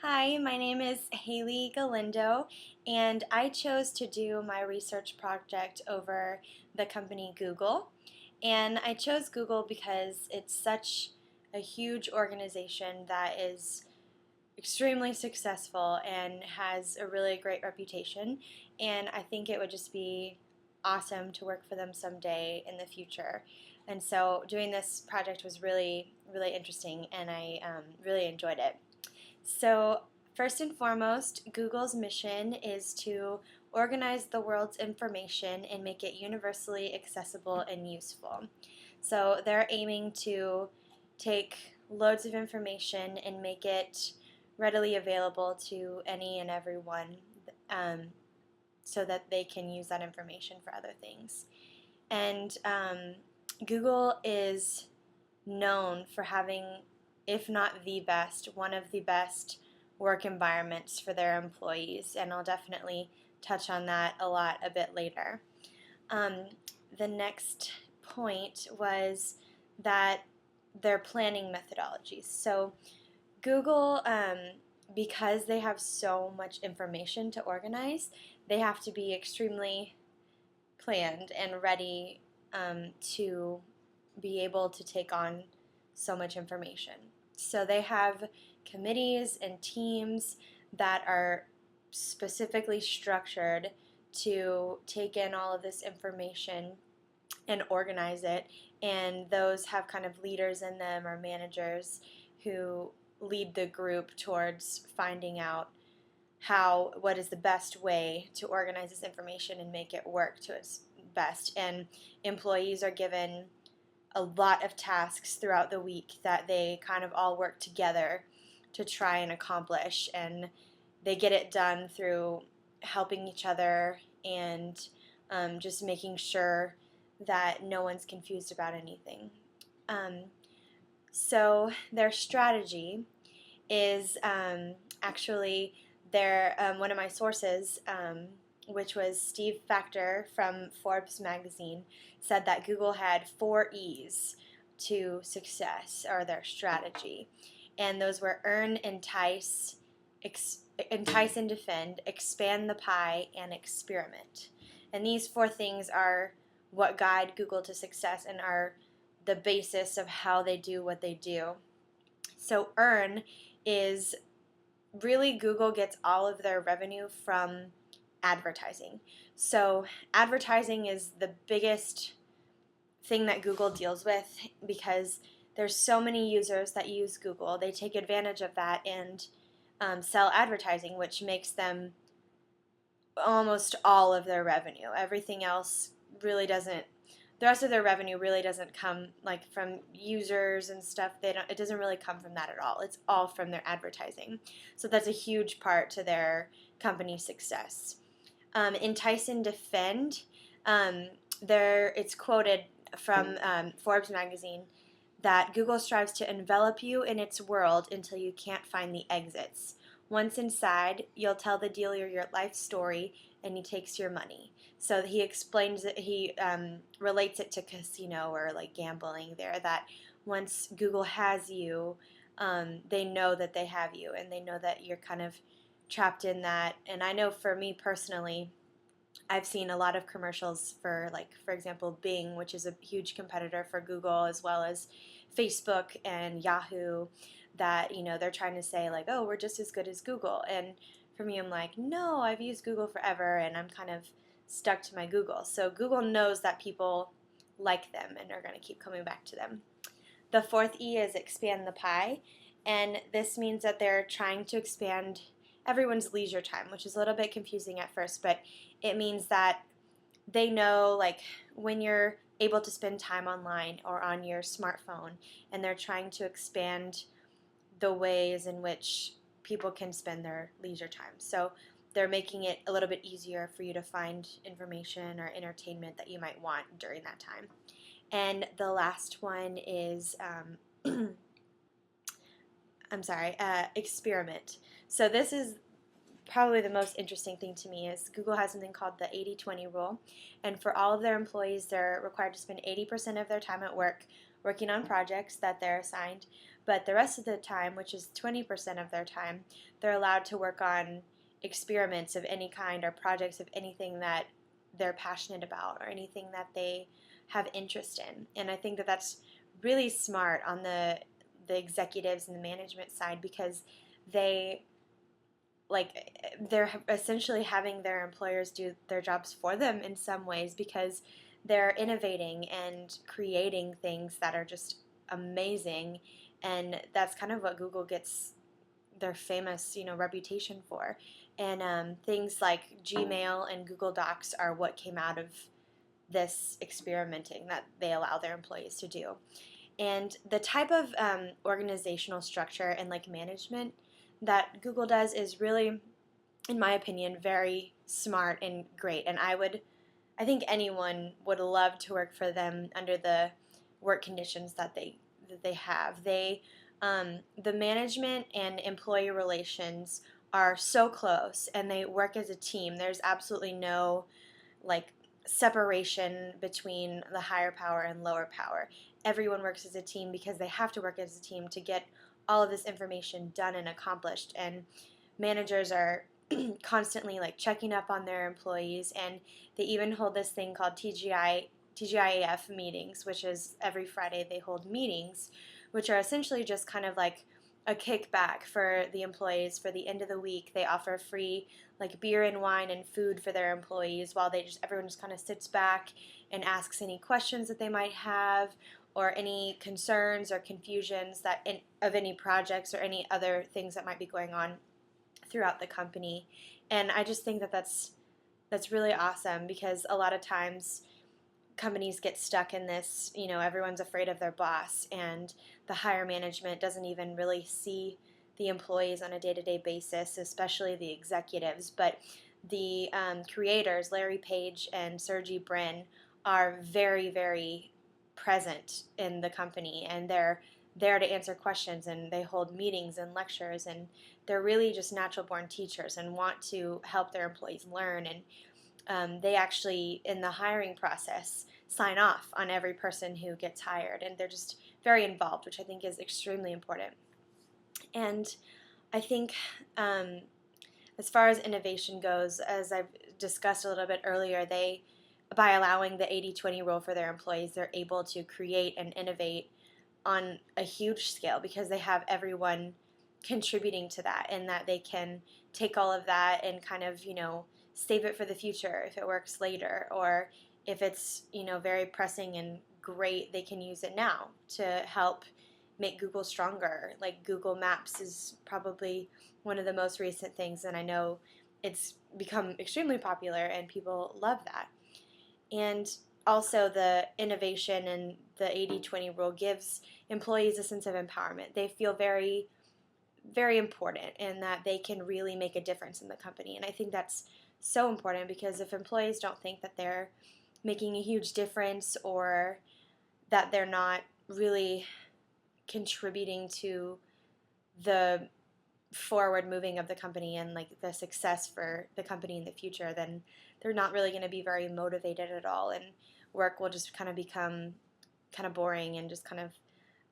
Hi, my name is Haley Galindo, and I chose to do my research project over the company Google. And I chose Google because it's such a huge organization that is extremely successful and has a really great reputation. And I think it would just be awesome to work for them someday in the future. And so doing this project was really, really interesting, and I really enjoyed it. So, first and foremost, Google's mission is to organize the world's information and make it universally accessible and useful. So, they're aiming to take loads of information and make it readily available to any and everyone um, so that they can use that information for other things. And Google is known for having, if not the best, one of the best work environments for their employees, and I'll definitely touch on that a bit later. Um, the next point was that their planning methodologies. So, Google, because they have so much information to organize, they have to be extremely planned and ready to be able to take on so much information. So they have committees and teams that are specifically structured to take in all of this information and organize it. And those have kind of leaders in them or managers who lead the group towards finding out what is the best way to organize this information and make it work to its best. And employees are given a lot of tasks throughout the week that they kind of all work together to try and accomplish, and they get it done through helping each other and just making sure that no one's confused about anything. Um, so their strategy is actually one of my sources, which was Steve Factor from Forbes magazine, said that Google had 4 E's to success, or their strategy, and those were earn, entice and defend, expand the pie, and experiment. And these 4 things are what guide Google to success and are the basis of how they do what they do. So earn is really Google gets all of their revenue from advertising. So advertising is the biggest thing that Google deals with because there's so many users that use Google. They take advantage of that and sell advertising, which makes them almost all of their revenue. Everything else really doesn't. The rest of their revenue really doesn't come like from users and stuff. It doesn't really come from that at all. It's all from their advertising. So that's a huge part to their company success. Entice and defend. It's quoted from Forbes magazine that Google strives to envelop you in its world until you can't find the exits. Once inside, you'll tell the dealer your life story and he takes your money. So he explains it, he relates it to casino or like gambling there, that once Google has you, they know that they have you and they know that you're kind of trapped in that. And I know for me personally, I've seen a lot of commercials for, like, for example, Bing, which is a huge competitor for Google, as well as Facebook and Yahoo, that, they're trying to say, like, oh, we're just as good as Google. And for me, I'm like, no, I've used Google forever, and I'm kind of stuck to my Google. So Google knows that people like them and are going to keep coming back to them. The 4th E is expand the pie, and this means that they're trying to expand everyone's leisure time, which is a little bit confusing at first, but it means that they know, like, when you're able to spend time online or on your smartphone, and they're trying to expand the ways in which people can spend their leisure time. So they're making it a little bit easier for you to find information or entertainment that you might want during that time. And the last one is, experiment. So this is probably the most interesting thing to me. Is Google has something called the 80-20 rule, and for all of their employees, they're required to spend 80% of their time at work working on projects that they're assigned, but the rest of the time, which is 20% of their time, they're allowed to work on experiments of any kind or projects of anything that they're passionate about or anything that they have interest in. And I think that that's really smart on the executives and the management side, because they they're essentially having their employers do their jobs for them in some ways, because they're innovating and creating things that are just amazing. And that's kind of what Google gets their famous, reputation for. And things like Gmail and Google Docs are what came out of this experimenting that they allow their employees to do. And the type of organizational structure and management that Google does is really, in my opinion, very smart and great. And I think anyone would love to work for them under the work conditions that they have. The management and employee relations are so close, and they work as a team. There's absolutely no like separation between the higher power and lower power. Everyone works as a team because they have to work as a team to get all of this information done and accomplished. And managers are constantly checking up on their employees, and they even hold this thing called TGIF meetings, which is every Friday they hold meetings, which are essentially just kind of like a kickback for the employees. For the end of the week, they offer free beer and wine and food for their employees, while everyone just kind of sits back and asks any questions that they might have, or any concerns or confusions of any projects or any other things that might be going on throughout the company. And I just think that that's really awesome, because a lot of times companies get stuck in this, everyone's afraid of their boss, and the higher management doesn't even really see the employees on a day-to-day basis, especially the executives. But the creators, Larry Page and Sergey Brin, are very, very present in the company, and they're there to answer questions, and they hold meetings and lectures, and they're really just natural born teachers and want to help their employees learn. And they actually, in the hiring process, sign off on every person who gets hired, and they're just very involved, which I think is extremely important. And I think as far as innovation goes, as I've discussed a little bit earlier, by allowing the 80-20 rule for their employees, they're able to create and innovate on a huge scale, because they have everyone contributing to that, and that they can take all of that and kind of, save it for the future if it works later, or if it's, very pressing and great, they can use it now to help make Google stronger. Like Google Maps is probably one of the most recent things, and I know it's become extremely popular and people love that. And also the innovation and the 80-20 rule gives employees a sense of empowerment. They feel very, very important, and that they can really make a difference in the company. And I think that's so important, because if employees don't think that they're making a huge difference, or that they're not really contributing to the forward moving of the company and the success for the company in the future, then they're not really going to be very motivated at all, and work will just kind of become kind of boring and just kind of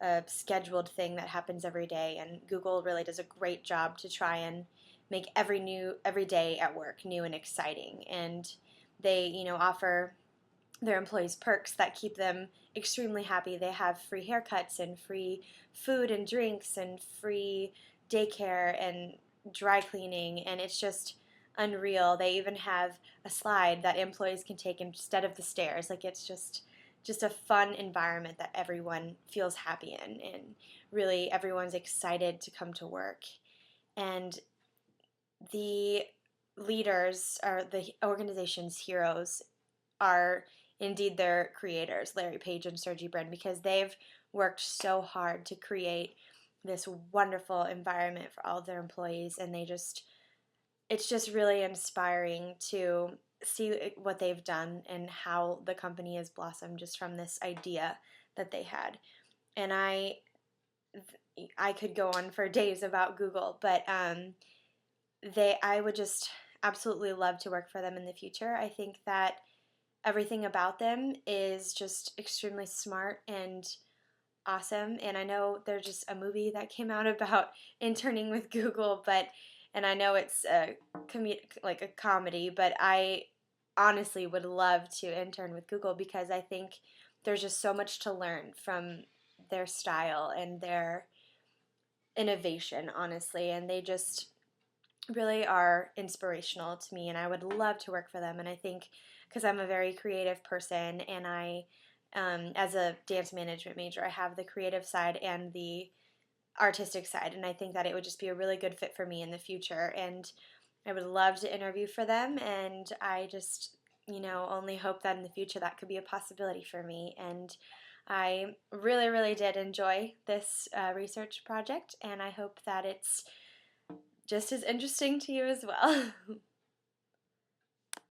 a scheduled thing that happens every day. And Google really does a great job to try and make every day at work new and exciting. And they, offer their employees perks that keep them extremely happy. They have free haircuts and free food and drinks and free daycare and dry cleaning, and it's just unreal. They even have a slide that employees can take instead of the stairs. It's just a fun environment that everyone feels happy in, and really everyone's excited to come to work. And the leaders, or the organization's heroes, are indeed their creators, Larry Page and Sergey Brin, because they've worked so hard to create this wonderful environment for all of their employees, and it's just really inspiring to see what they've done and how the company has blossomed just from this idea that they had. And I could go on for days about Google, but I would just absolutely love to work for them in the future. I think that everything about them is just extremely smart, and awesome. And I know there's just a movie that came out about interning with Google, and I know it's like a comedy, but I honestly would love to intern with Google because I think there's just so much to learn from their style and their innovation, honestly, and they just really are inspirational to me, and I would love to work for them. And I think because I'm a very creative person, and as a dance management major, I have the creative side and the artistic side, and I think that it would just be a really good fit for me in the future. And I would love to interview for them, and I just, only hope that in the future that could be a possibility for me. And I really, really did enjoy this research project, and I hope that it's just as interesting to you as well.